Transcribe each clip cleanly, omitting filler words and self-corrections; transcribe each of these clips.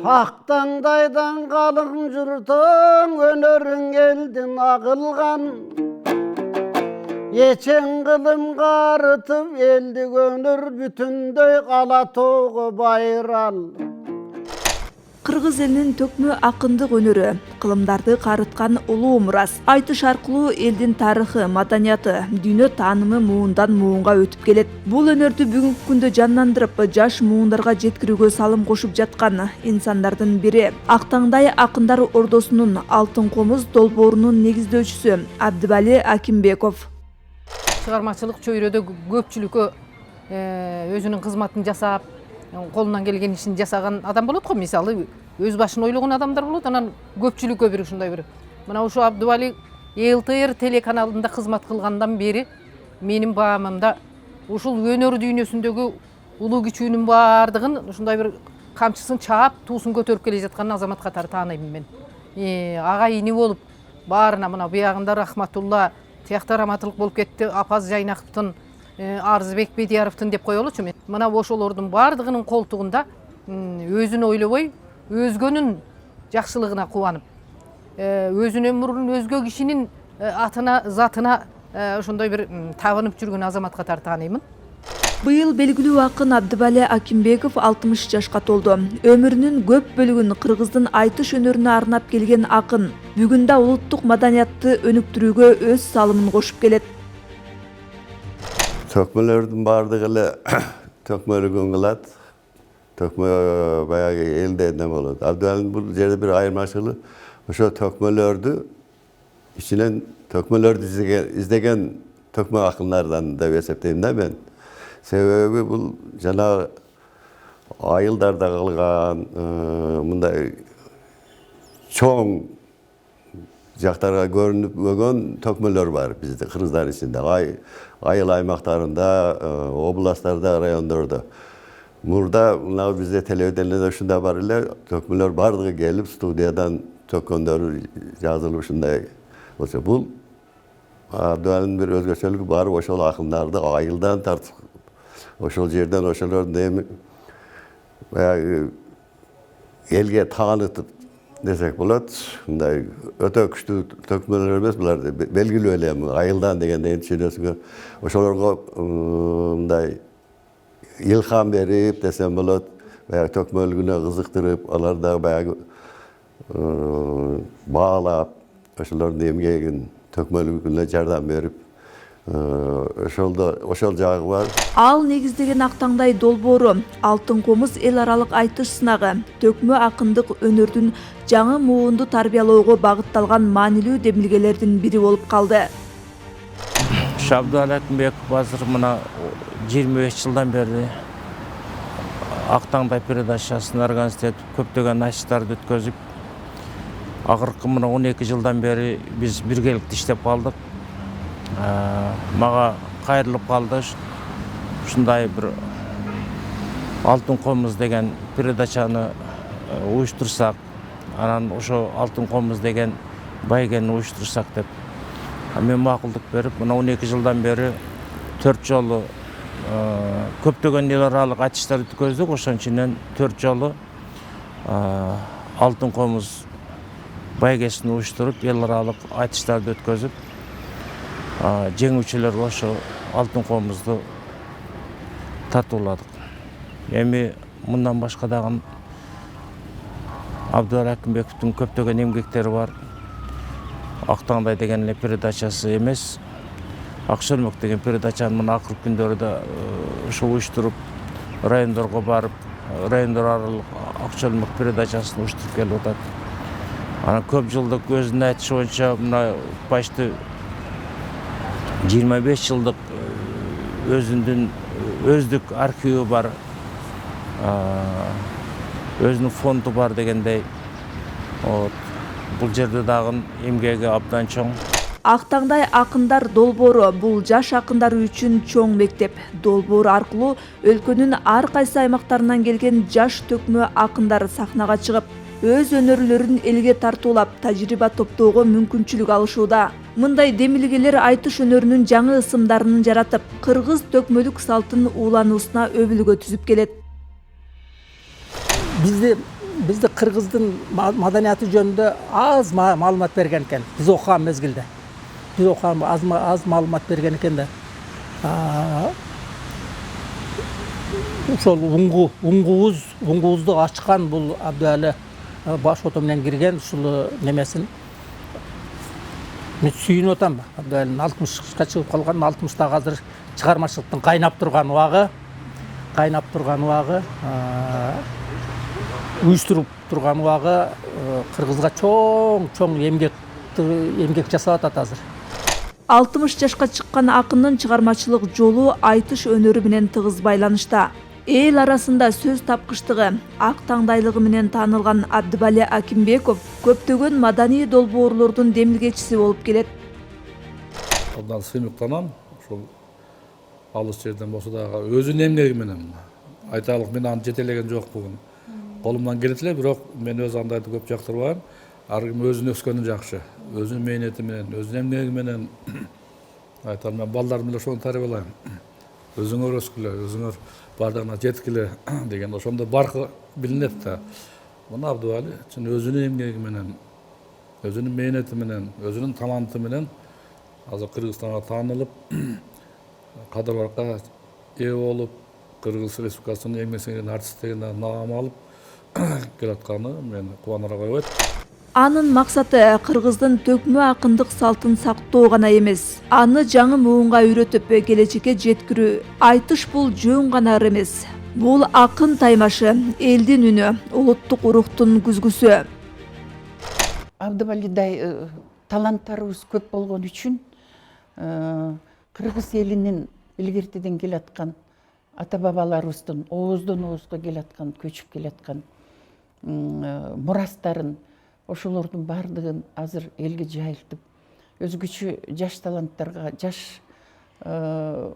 Ақтаңдайдан қалың жұртың, өнерің елден ағылған. Ечен қылым қарытып, елді өнір бүтіндей қала тоғы байрал. Кыргыз элинин төкмө акындык өнөрү, кылымдарды карыткан улуу мурас. Айтыш аркылуу элдин тарыхы, маданияты, дүйнө таанымы муундан муунга өтүп келет. Бул өнөрдү бүгүнкү күндө жандандырып, жаш муундарга жеткирүүгө салым кошуп жаткан инсандардын бири Актаңдай акындар ордосунун Алтын комуз долбоорунун негиздөөчүсү Абдыбали Акимбеков. Чыгармачылык чөйрөдө көпчүлүккө өзүнүн кызматын жасап, колунан келген ишин жасаган адам болот го, мисалы өз башын ойлогон адамдар болот, анан көпчүлүккө бир ушундай бир мына ушу Абдыбали ЛТР телеканалында кызмат кылгандан бери менин баамымда ушул өнөр дүйнөсүндөгү улуу кичүүнүн баардыгын ушундай бир камчысын чаап, туусун көтөрүп келе жаткан азамат катары тааныймын мен. Ага ини болуп, баарына мына буягында Рахматулла, тиякта раматылык болуп кетти, Апаз Жайнаковдун, Арзыбек Бедияровдун деп коелучу мен. Мына ошолордун баардыгынын колтугунда өзүн ойлобой, өзгөнүн жакшылыгына кубанып, өзүнүн өмүрүн өзгө кишинин атына, затына ошондой бир табынып жүргөн азамат катары тааныймын. Быйыл белгилүү акын Абдыбали Акимбеков 60 жашка толду. Өмүрүнүн көп бөлүгүн кыргыздын айтыш өнөрүнө арнап келген акын бүгүн да улуттук маданиятты өнүктүрүүгө өз салымын кошуп келет. Төкмөлөрдүн баардыгы эле төкмөлүгүн кылат. Төкмө баягы элде эме болот. Абдыбалинин бул жерде бир айырмачылыгы ошо төкмөлөрдү ичинен төкмөлөрдү издеген төкмө акындардан деп эсептейм да мен. Себеби бул жана айылдарда калган мындай чоң жактарга көрүнүп өгөн төкмөлөр бар бизде кыргыздар ичинде. Айыл аймактарында, областтарда, райондордо. Мурда мына бизде телевидениеде ушундай бар эле, төкмөлөр бардыгы келип студиядан төккөндөрү жазылып ушундай болчу. Бул Абдыбалинин бир өзгөчөлүгү барып ошол акындарды айылдан тартып, ошол жерден ошолордун эми баягы элге таанытып десек болот. Мындай өтө күчтүү төкмөлөр эмес булар, белгилүү эле айылдан дегенде түшүнөсүңөр. Ошолорго мындай илхам берип десем болот, баягы төкмөлүгүнө кызыктырып, аларда баягы баалап, ошолордун эмгегин төкмөлүгүнө жардам берип, ошол жагы бар. Ал негиздеген Актаңдай долбоору Алтын комуз эл аралык айтыш сынагы төкмө акындык өнөрдүн жаңы муунду тарбиялоого багытталган маанилүү демилгелердин бири болуп калды. Абдыбали Акимбеков азыр мына 25 жылдан бери Актаңдай передачасын организация этип, көптөгөн ачыштарды өткөзүп, акыркы мына 12 жылдан бери биз биргеликте иштеп калдык. Мага кайрылып калды ушундай бир Алтын комуз деген передачаны уюштурсак, анан ошо Алтын комуз деген байгени уюштурсак деп. Мен макулдук берип, мына 12 жылдан бери 4 жолу көптөгөн эл аралык айтыштар өткөздүк. Ошон үчүнөн 4 жолу Алтын комуз байгесин уюштуруп, эл аралык айтыштарды өткөзүп, жеңүүчүлөргө ошо Алтын комузду тартууладык. Эми мындан башка дагы Абдыбали Акимбековдун көптөгөн эмгектери бар. Актаңдай деген эле передачасы эмес, Акчөлмөк деген передачаны мына акыркы күндөрдө ошо уюштуруп, райондорго барып, райондор аралык Акчөлмөк передачасын уюштуруп келип атат. Анан көп жылдык өзүнүн айтышы боюнча мына почти 25 жылдык өзүнүн өздүк архиви бар, өзүнүн фонду бар дегендей. Бул жерде дагы эмгеги абдан чоң. Актаңдай акындар долбоору бул жаш акындар үчүн чоң мектеп. Долбоор аркылуу өлкөнүн ар кайсы аймактарынан келген жаш төкмө акындар сахнага чыгып, өз өнөрлөрүн элге тартуулап, тажрыйба топтоого мүмкүнчүлүк алышууда. Мындай демилгелер айтыш өнөрүнүн жаңы ысымдарын жаратып, кыргыз төкмөлүк салтын уулануусуна өбүлгө түзүп келет. Бизде бизди кыргыздын маданияты жөнүндө аз маалымат берген экен. Биз окуган мезгилде. Биз окуган аз маалымат берген экен да. Ошол уңгубузду ачкан бул Абдыбали баш фото менен кирген ушул немесин мен сүйүнүп атам. Абдыбалинин 60ка чыгып калган, 60тагы азыр чыгармачылыктын кайнап турган убагы, уюштуруп турган убагы кыргызга чоң эмгек жасап атат азыр. 60 жашка чыккан акындын чыгармачылык жолу айтыш өнөрү менен тыгыз байланышта. Эл арасында сөз тапкычтыгы, ак таңдайлыгы менен таанылган Абдыбали Акимбеков көптөгөн маданий долбоорлордун демилгечиси болуп келет. Абдан сыймыктанам. Ошол алыс жерден болсо дагы өзүнүн эмгеги менен айталык, мен аны жетелеген жокмун. Колумдан келет эле, бирок мен өз андайды көп жактырбайм. Ар ким өзүнүн өскөнү жакшы. Өзүнүн мээнети менен, өзүнүн эмгеги менен айтам, мен балдарым эле ошону тарбиялайм. Өзүңөр өскүлө, өзүңөр бардыгына жеткиле деген ошондо баркы билинет да. Мына Абдыбали чын өзүнүн эмгеги менен, өзүнүн мээнети менен, өзүнүн таланты менен азыр Кыргызстанга таанылып, кадыр баркка ээ болуп, Кыргыз Республикасынын эмгек сиңирген артисттигине наам алып келатканы мени кубандыра койбойт. Анын максаты кыргыздын төкмө акындык салтын сактоо гана эмес, аны жаңы муунга үйрөтүп келечекке жеткирүү. Айтыш бул жөн гана эмес. Бул акын таймашы, элдин үнү, улуттук урухтун күзгүсү. Абдыбалидай таланттарыбыз көп болгон үчүн кыргыз элинин илгертеден келаткан ата бабаларыбыздын ооздон оозго келаткан, көчүп келаткан мурастарын, ошолордун бардыгын азыр элге жайылтып, өзгөчө жаш таланттарга, жаш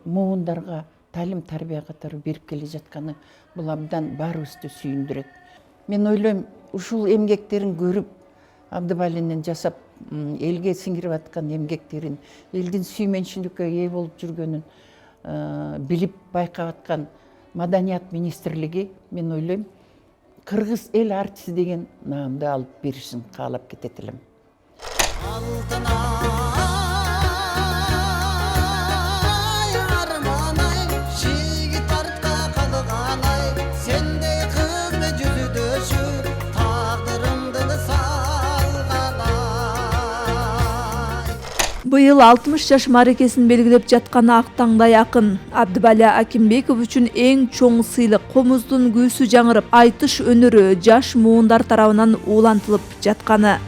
муундарга талим тарбия катары берип келе жатканы бул абдан баарыбызды сүйүндүрөт. Мен ойлойм, ушул эмгектерин көрүп, Абдыбалинин жасап элге сиңирип аткан эмгектерин, элдин сүймөнчүлүккө ээ болуп жүргөнүн билип байкап аткан Маданият министрлиги, мен ойлойм, кыргыз эл артисти деген наамды алып беришин каалап кетет элем. Быйыл 60 жаш марекесин белгилеп жаткан ак таңдай акын Абдыбали Акимбеков үчүн эң чоң сыйлык комуздун күүсү жаңырып, айтыш өнөрү жаш муундар тарабынан уулантылып жатканы.